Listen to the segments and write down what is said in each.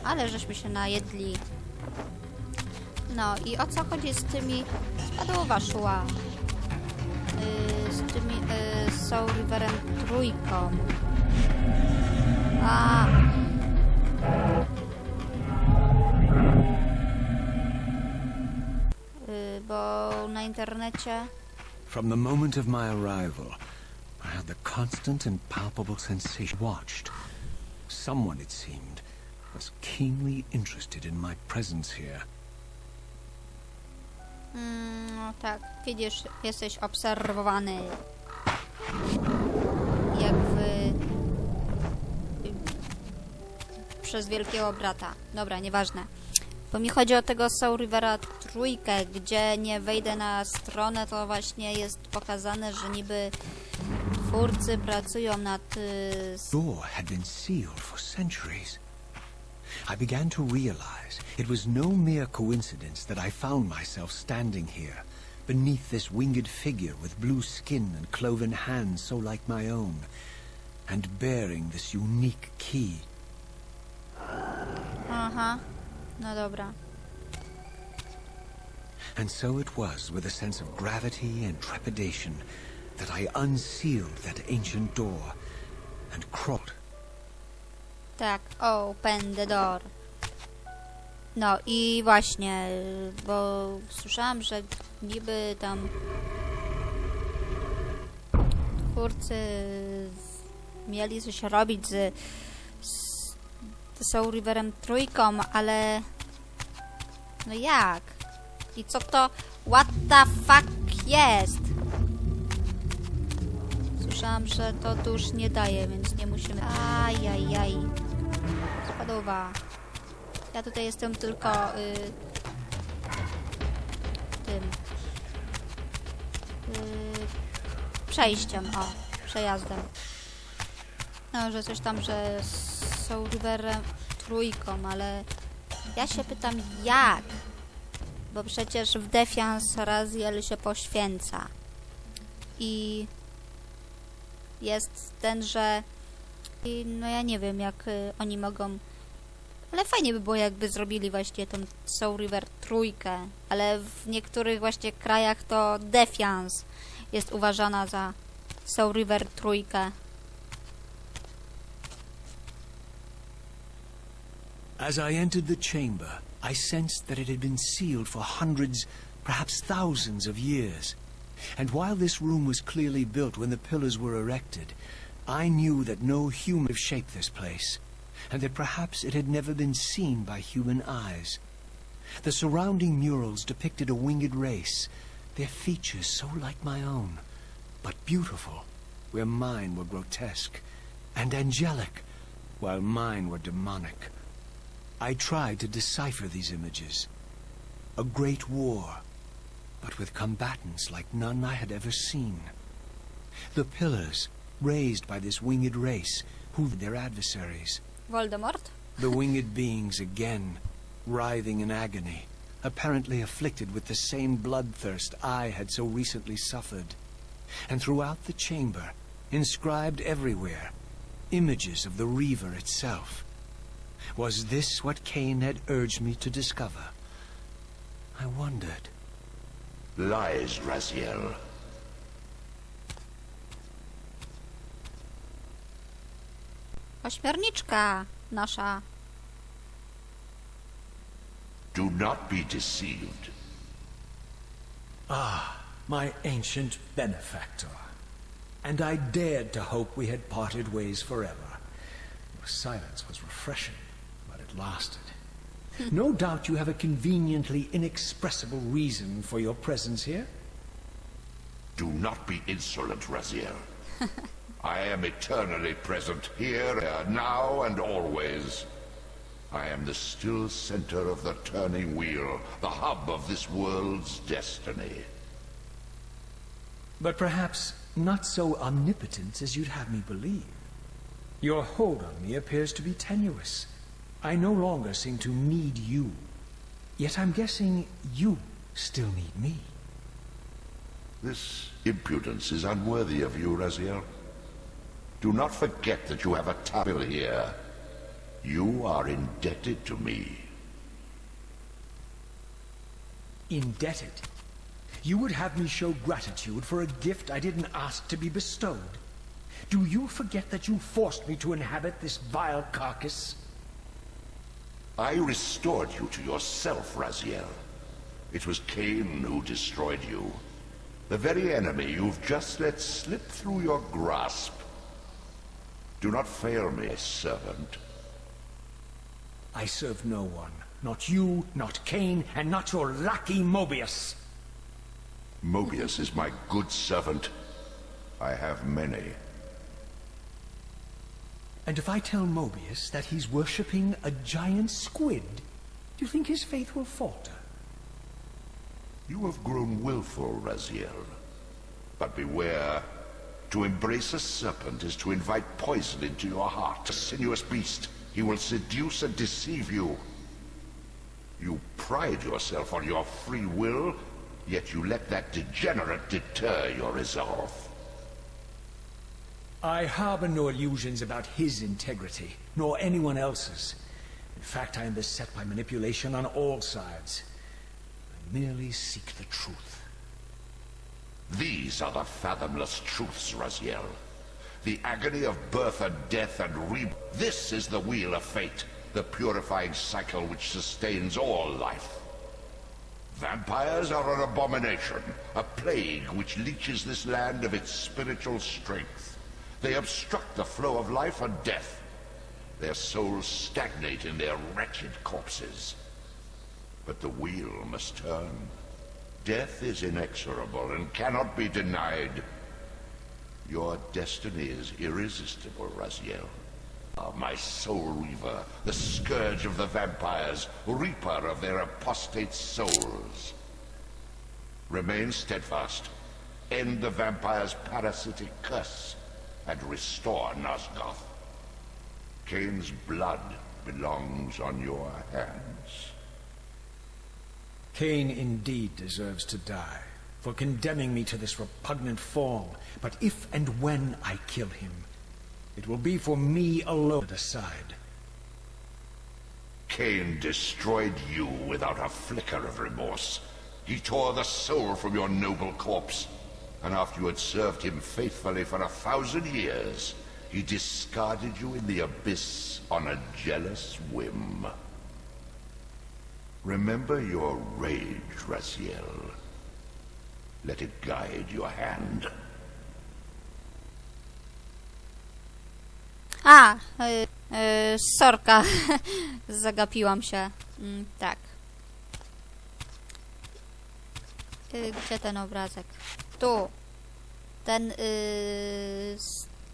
Ale żeśmy się najedli. No i o co chodzi z tymi... Spadła szła. Z tymi... z Reaverem trójką. Bo na internecie... From the moment of my arrival, I had the constant and palpable sensation watched. Someone, it seemed, was keenly interested in my presence here. No tak, widzisz, jesteś obserwowany. Jak przez wielkiego brata. Dobra, nieważne. Bo mi chodzi o tego Reavera trójkę, gdzie nie wejdę na stronę, to właśnie jest pokazane, że niby twórcy pracują nad... Door had been sealed for centuries. I began to realize it was no mere coincidence that I found myself standing here, beneath this winged figure with blue skin and cloven hands so like my own, and bearing this unique key. Aha, no dobra. And so it was with a sense of gravity and trepidation that I unsealed that ancient door and crawled. Tak, open the door. No i właśnie, bo słyszałam, że niby tam twórcy mieli coś robić z Reaverem trójką, ale no jak? I co to? What the fuck jest? Słyszałam, że to dusz nie daje, więc nie musimy... Ajajaj. Spadowa. Ja tutaj jestem tylko... tym... przejściem, przejazdem. No, że coś tam, że są Reaverem trójką, ale... Ja się pytam, jak? Bo przecież w Defiance Raziel się poświęca. I... jest ten, że... no ja nie wiem, jak oni mogą... Ale fajnie by było, jakby zrobili właśnie tą Reaver trójkę. Ale w niektórych właśnie krajach to Defiance jest uważana za Reaver trójkę. As I entered the chamber, I sensed that it had been sealed for hundreds, perhaps thousands of years. And while this room was clearly built when the pillars were erected, I knew that no human could have shaped this place, and that perhaps it had never been seen by human eyes. The surrounding murals depicted a winged race, their features so like my own, but beautiful, where mine were grotesque, and angelic, while mine were demonic. I tried to decipher these images. A great war, but with combatants like none I had ever seen. The pillars, raised by this winged race, who'd their adversaries. Voldemort? The winged beings again, writhing in agony, apparently afflicted with the same bloodthirst I had so recently suffered. And throughout the chamber, inscribed everywhere, images of the Reaver itself. Was this what Kain had urged me to discover? I wondered. Lies, Raziel. Ośmiorniczka nasza. Do not be deceived. My ancient benefactor. And I dared to hope we had parted ways forever. Your silence was refreshing, but it lasted. No doubt you have a conveniently inexpressible reason for your presence here. Do not be insolent, Raziel. I am eternally present here, now, and always. I am the still center of the turning wheel, the hub of this world's destiny. But perhaps not so omnipotent as you'd have me believe. Your hold on me appears to be tenuous. I no longer seem to need you. Yet I'm guessing you still need me. This impudence is unworthy of you, Raziel. Do not forget that you have a tablet here. You are indebted to me. Indebted? You would have me show gratitude for a gift I didn't ask to be bestowed? Do you forget that you forced me to inhabit this vile carcass? I restored you to yourself, Raziel. It was Kain who destroyed you. The very enemy you've just let slip through your grasp. Do not fail me, servant. I serve no one. Not you, not Kain, and not your lackey Mobius. Mobius is my good servant. I have many. And if I tell Mobius that he's worshipping a giant squid, do you think his faith will falter? You have grown willful, Raziel. But beware. To embrace a serpent is to invite poison into your heart. A sinuous beast. He will seduce and deceive you. You pride yourself on your free will, yet you let that degenerate deter your resolve. I harbor no illusions about his integrity, nor anyone else's. In fact, I am beset by manipulation on all sides. I merely seek the truth. These are the fathomless truths, Raziel. The agony of birth and death and rebirth. This is the wheel of fate, the purifying cycle which sustains all life. Vampires are an abomination, a plague which leeches this land of its spiritual strength. They obstruct the flow of life and death. Their souls stagnate in their wretched corpses. But the wheel must turn. Death is inexorable and cannot be denied. Your destiny is irresistible, Raziel. My soul Reaver, the scourge of the vampires, reaper of their apostate souls. Remain steadfast, end the vampire's parasitic curse, and restore Nosgoth. Kain's blood belongs on your hands. Kain indeed deserves to die for condemning me to this repugnant form. But if and when I kill him, it will be for me alone to decide. Kain destroyed you without a flicker of remorse. He tore the soul from your noble corpse, and after you had served him faithfully for 1,000 years, he discarded you in the abyss on a jealous whim. Remember your rage, Raziel. Let it guide your hand. Sorka. Zagapiłam się. Tak. Gdzie ten obrazek? Tu. Ten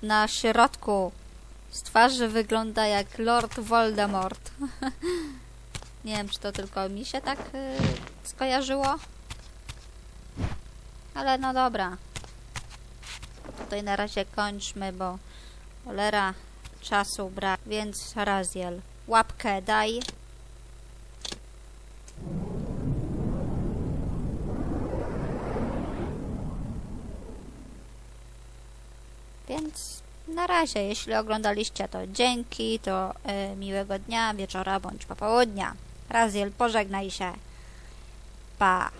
na środku z twarzy wygląda jak Lord Voldemort. Nie wiem, czy to tylko mi się tak skojarzyło. Ale no dobra. Tutaj na razie kończmy, bo cholera czasu brak. Więc Raziel, łapkę daj. Więc na razie, jeśli oglądaliście, to dzięki, to miłego dnia, wieczora bądź popołudnia. Raziel, pożegnaj się. Pa.